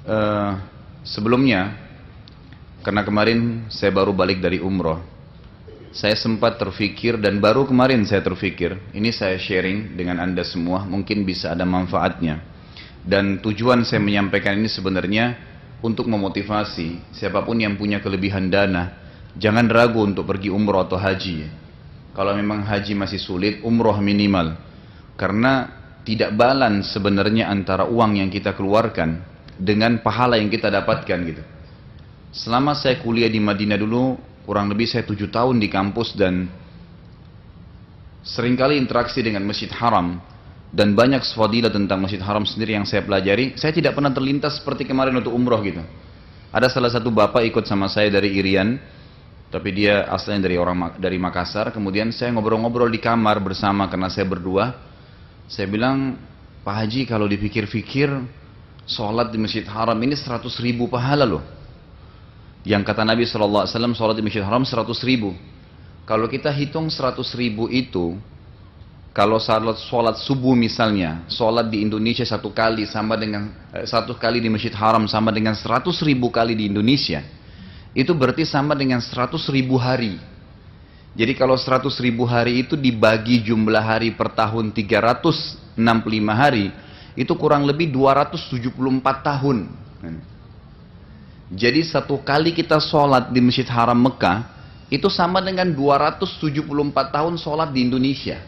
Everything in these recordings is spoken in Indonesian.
Eh, Sebelumnya, karena kemarin saya baru balik dari umroh, saya sempat terfikir dan baru kemarin saya terfikir, ini saya sharing dengan Anda semua, mungkin bisa ada manfaatnya. Dan tujuan saya menyampaikan ini sebenarnya untuk memotivasi siapapun yang punya kelebihan dana, jangan ragu untuk pergi umroh atau haji. Kalau memang haji masih sulit, umroh minimal. Karena tidak balance sebenarnya antara uang yang kita keluarkan dengan pahala yang kita dapatkan gitu. Selama saya kuliah di Madinah dulu, kurang lebih saya 7 tahun di kampus dan seringkali interaksi dengan Masjid Haram dan banyak fadilah tentang Masjid Haram sendiri yang saya pelajari. Saya tidak pernah terlintas seperti kemarin untuk umroh gitu. Ada salah satu bapak ikut sama saya dari Irian, tapi dia asalnya dari Makassar. Kemudian saya ngobrol-ngobrol di kamar bersama karena saya berdua. Saya bilang, Pak Haji, kalau dipikir-pikir sholat di Masjid Haram ini 100.000 pahala loh. Yang kata Nabi SAW, sholat di Masjid Haram 100.000. Kalau kita hitung 100.000 itu, kalau sholat subuh misalnya, sholat di Indonesia satu kali sama dengan satu kali di Masjid Haram sama dengan 100.000 kali di Indonesia, itu berarti sama dengan 100.000 hari. Jadi kalau 100.000 hari itu dibagi jumlah hari per tahun 365 hari, itu kurang lebih 274 tahun. Jadi satu kali kita sholat di Masjid Haram Mekah, itu sama dengan 274 tahun sholat di Indonesia.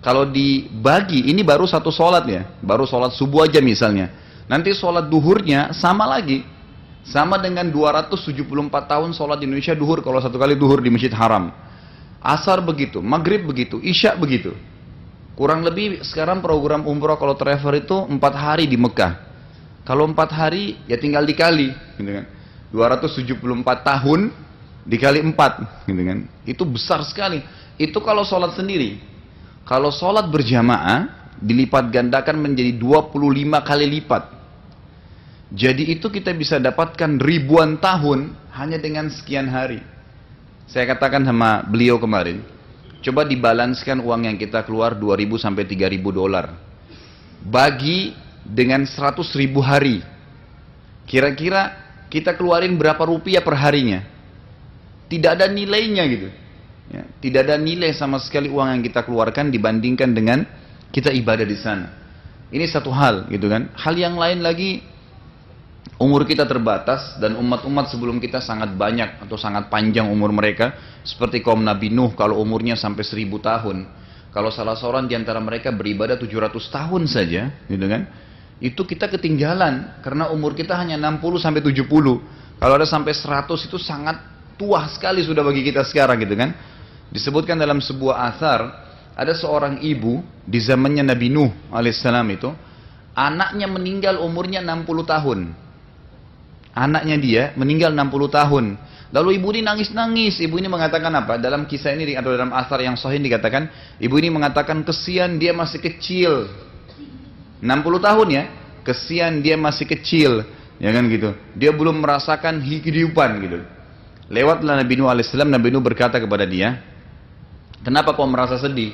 Kalau dibagi, ini baru satu sholat ya, baru sholat subuh aja misalnya. Nanti sholat duhurnya sama lagi, sama dengan 274 tahun sholat di Indonesia duhur, kalau satu kali duhur di Masjid Haram. Asar begitu, maghrib begitu, isya begitu. Kurang lebih sekarang program umroh kalau travel itu 4 hari di Mekah. Kalau 4 hari ya tinggal dikali, gitu kan. 274 tahun dikali 4, gitu kan. Itu besar sekali. Itu kalau sholat sendiri. Kalau sholat berjamaah dilipat gandakan menjadi 25 kali lipat. Jadi itu kita bisa dapatkan ribuan tahun hanya dengan sekian hari. Saya katakan sama beliau kemarin, coba dibalanskan uang yang kita keluar 2.000 sampai 3.000 dolar. Bagi dengan 100.000 hari. Kira-kira kita keluarin berapa rupiah per harinya? Tidak ada nilainya gitu. Ya, tidak ada nilai sama sekali uang yang kita keluarkan dibandingkan dengan kita ibadah di sana. Ini satu hal gitu kan. Hal yang lain lagi, umur kita terbatas dan umat-umat sebelum kita sangat banyak atau sangat panjang umur mereka. Seperti kaum Nabi Nuh kalau umurnya sampai 1.000 tahun. Kalau salah seorang di antara mereka beribadah 700 tahun saja, gitu kan? Itu kita ketinggalan karena umur kita hanya 60 sampai 70. Kalau ada sampai 100 itu sangat tua sekali sudah bagi kita sekarang, gitu kan? Disebutkan dalam sebuah athar, ada seorang ibu di zamannya Nabi Nuh alaihissalam itu, anaknya meninggal umurnya 60 tahun. Anaknya dia meninggal 60 tahun. Lalu ibu ini nangis-nangis. Ibu ini mengatakan apa? Dalam kisah ini atau dalam athar yang sahih dikatakan, ibu ini mengatakan kesian dia masih kecil. 60 tahun ya, kesian dia masih kecil. Ya kan gitu. Dia belum merasakan kehidupan gitu. Lewatlah Nabi Nuh alaihissalam, Nabi Nuh berkata kepada dia, kenapa kau merasa sedih?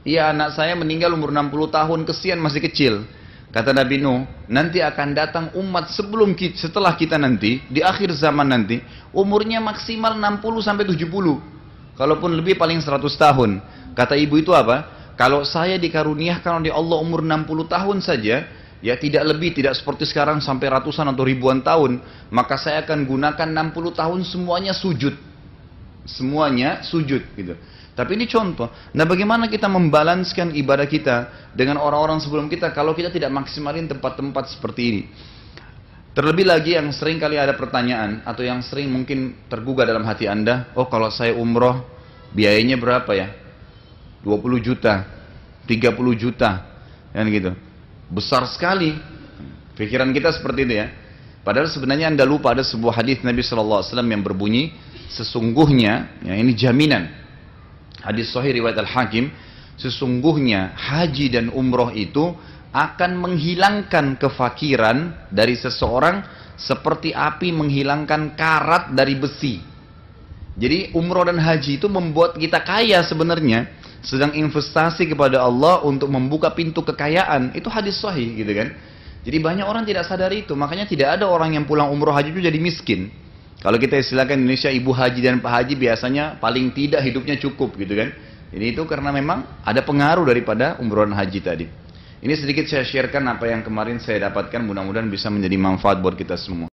Iya, anak saya meninggal umur 60 tahun, kesian masih kecil. Kata Nabi Nuh, nanti akan datang umat setelah kita nanti, di akhir zaman nanti, umurnya maksimal 60 sampai 70. Kalaupun lebih paling 100 tahun. Kata ibu itu apa? Kalau saya dikaruniakan oleh Allah umur 60 tahun saja, ya tidak lebih, tidak seperti sekarang sampai ratusan atau ribuan tahun, maka saya akan gunakan 60 tahun semuanya sujud. Semuanya sujud gitu. Tapi ini contoh. Nah, bagaimana kita membalanskan ibadah kita dengan orang-orang sebelum kita kalau kita tidak maksimalin tempat-tempat seperti ini. Terlebih lagi yang sering kali ada pertanyaan atau yang sering mungkin tergugah dalam hati Anda, oh kalau saya umroh biayanya berapa ya? 20 juta, 30 juta, kan gitu. Besar sekali. Pikiran kita seperti itu ya. Padahal sebenarnya Anda lupa ada sebuah hadis Nabi SAW yang berbunyi, sesungguhnya, ya ini jaminan. Hadis sahih riwayat Al-Hakim, sesungguhnya haji dan umroh itu akan menghilangkan kefakiran dari seseorang seperti api menghilangkan karat dari besi. Jadi umroh dan haji itu membuat kita kaya sebenarnya, sedang investasi kepada Allah untuk membuka pintu kekayaan. Itu hadis sahih gitu kan. Jadi banyak orang tidak sadar itu, makanya tidak ada orang yang pulang umroh haji itu jadi miskin. Kalau kita istilahkan Indonesia, ibu haji dan pak haji biasanya paling tidak hidupnya cukup gitu kan. Ini itu karena memang ada pengaruh daripada umroh dan haji tadi. Ini sedikit saya sharekan apa yang kemarin saya dapatkan, mudah-mudahan bisa menjadi manfaat buat kita semua.